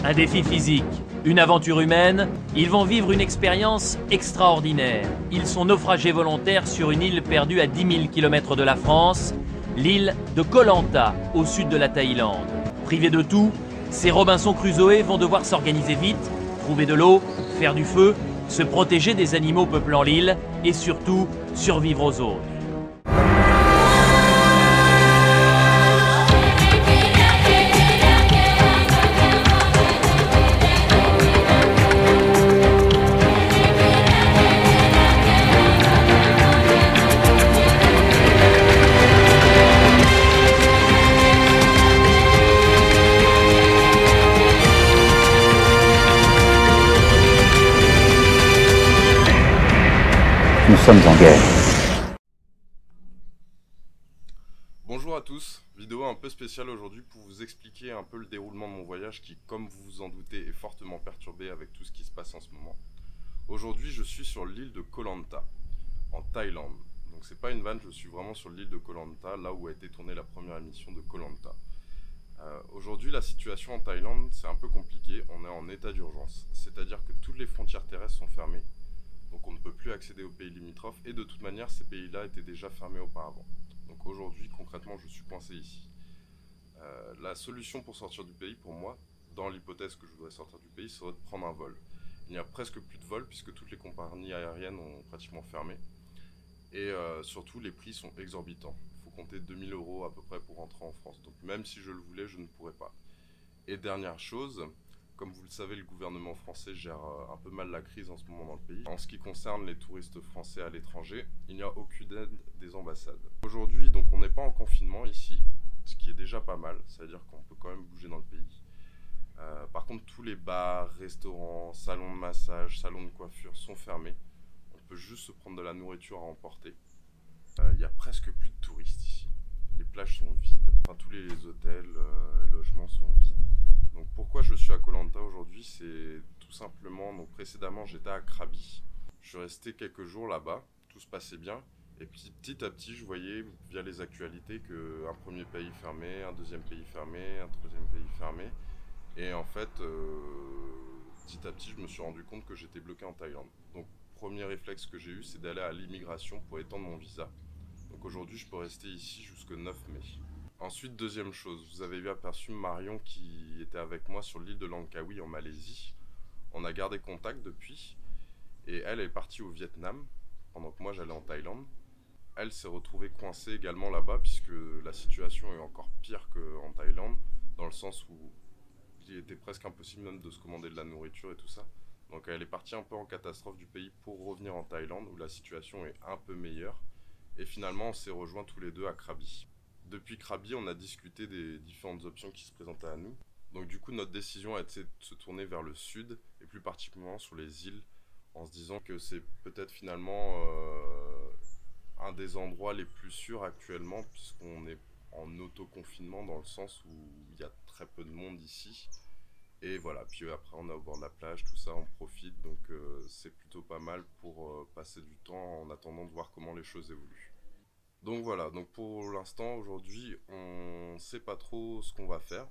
Un défi physique, une aventure humaine, ils vont vivre une expérience extraordinaire. Ils sont naufragés volontaires sur une île perdue à 10 000 km de la France, l'île de Koh Lanta, au sud de la Thaïlande. Privés de tout, ces Robinson Crusoe vont devoir s'organiser vite, trouver de l'eau, faire du feu, se protéger des animaux peuplant l'île et surtout survivre aux autres. Nous sommes en guerre. Bonjour à tous, vidéo un peu spéciale aujourd'hui pour vous expliquer un peu le déroulement de mon voyage qui, comme vous vous en doutez, est fortement perturbé avec tout ce qui se passe en ce moment. Aujourd'hui, je suis sur l'île de Koh Lanta, en Thaïlande. Donc c'est pas une vanne, je suis vraiment sur l'île de Koh Lanta, là où a été tournée la première émission de Koh Lanta. Aujourd'hui, la situation en Thaïlande, c'est un peu compliqué, on est en état d'urgence. C'est-à-dire que toutes les frontières terrestres sont fermées. Donc on ne peut plus accéder aux pays limitrophes et de toute manière ces pays-là étaient déjà fermés auparavant. Donc aujourd'hui concrètement je suis coincé ici. La solution pour sortir du pays pour moi, dans l'hypothèse que je voudrais sortir du pays, serait de prendre un vol. Il n'y a presque plus de vols puisque toutes les compagnies aériennes ont pratiquement fermé. Et surtout les prix sont exorbitants. Il faut compter 2000 € à peu près pour rentrer en France. Donc même si je le voulais je ne pourrais pas. Et dernière chose, comme vous le savez, le gouvernement français gère un peu mal la crise en ce moment dans le pays. En ce qui concerne les touristes français à l'étranger, il n'y a aucune aide des ambassades. Aujourd'hui, donc, on n'est pas en confinement ici, ce qui est déjà pas mal, c'est-à-dire qu'on peut quand même bouger dans le pays. Par contre, tous les bars, restaurants, salons de massage, salons de coiffure sont fermés. On peut juste se prendre de la nourriture à emporter. Il y a presque plus de touristes ici. Les plages sont vides, enfin, tous les hôtels et logements sont vides. Donc pourquoi je suis à Koh Lanta aujourd'hui, c'est tout simplement, donc précédemment j'étais à Krabi, je suis resté quelques jours là-bas, tout se passait bien, et puis petit à petit je voyais via les actualités qu'un premier pays fermé, un deuxième pays fermé, un troisième pays fermé, et en fait petit à petit je me suis rendu compte que j'étais bloqué en Thaïlande. Donc premier réflexe que j'ai eu, c'est d'aller à l'immigration pour étendre mon visa. Donc aujourd'hui je peux rester ici jusqu'au 9 mai. Ensuite, deuxième chose, vous avez vu aperçu Marion qui était avec moi sur l'île de Langkawi en Malaisie. On a gardé contact depuis et elle est partie au Vietnam pendant que moi j'allais en Thaïlande. Elle s'est retrouvée coincée également là-bas puisque la situation est encore pire qu'en Thaïlande dans le sens où il était presque impossible même de se commander de la nourriture et tout ça. Donc elle est partie un peu en catastrophe du pays pour revenir en Thaïlande où la situation est un peu meilleure. Et finalement on s'est rejoints tous les deux à Krabi. Depuis Krabi, on a discuté des différentes options qui se présentaient à nous. Donc du coup, notre décision a été de se tourner vers le sud, et plus particulièrement sur les îles, en se disant que c'est peut-être finalement un des endroits les plus sûrs actuellement, puisqu'on est en auto-confinement dans le sens où il y a très peu de monde ici. Et voilà, puis après on est au bord de la plage, tout ça, on profite, donc c'est plutôt pas mal pour passer du temps en attendant de voir comment les choses évoluent. Donc voilà, donc pour l'instant aujourd'hui on sait pas trop ce qu'on va faire.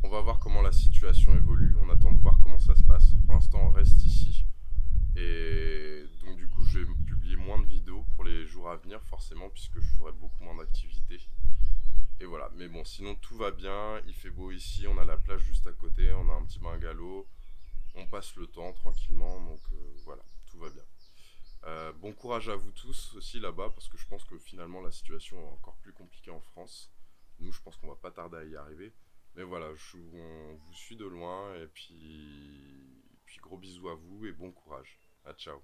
On va voir comment la situation évolue, on attend de voir comment ça se passe. Pour l'instant on reste ici. Et donc du coup je vais publier moins de vidéos pour les jours à venir forcément puisque je ferai beaucoup moins d'activités. Et voilà, mais bon sinon tout va bien, il fait beau ici, on a la plage juste à côté, on a un petit bungalow. On passe le temps tranquillement, donc voilà, tout va bien. Bon courage à vous tous aussi là-bas parce que je pense que finalement la situation est encore plus compliquée en France. Nous je pense qu'on va pas tarder à y arriver. Mais voilà, on vous suit de loin et puis gros bisous à vous et bon courage. Ciao.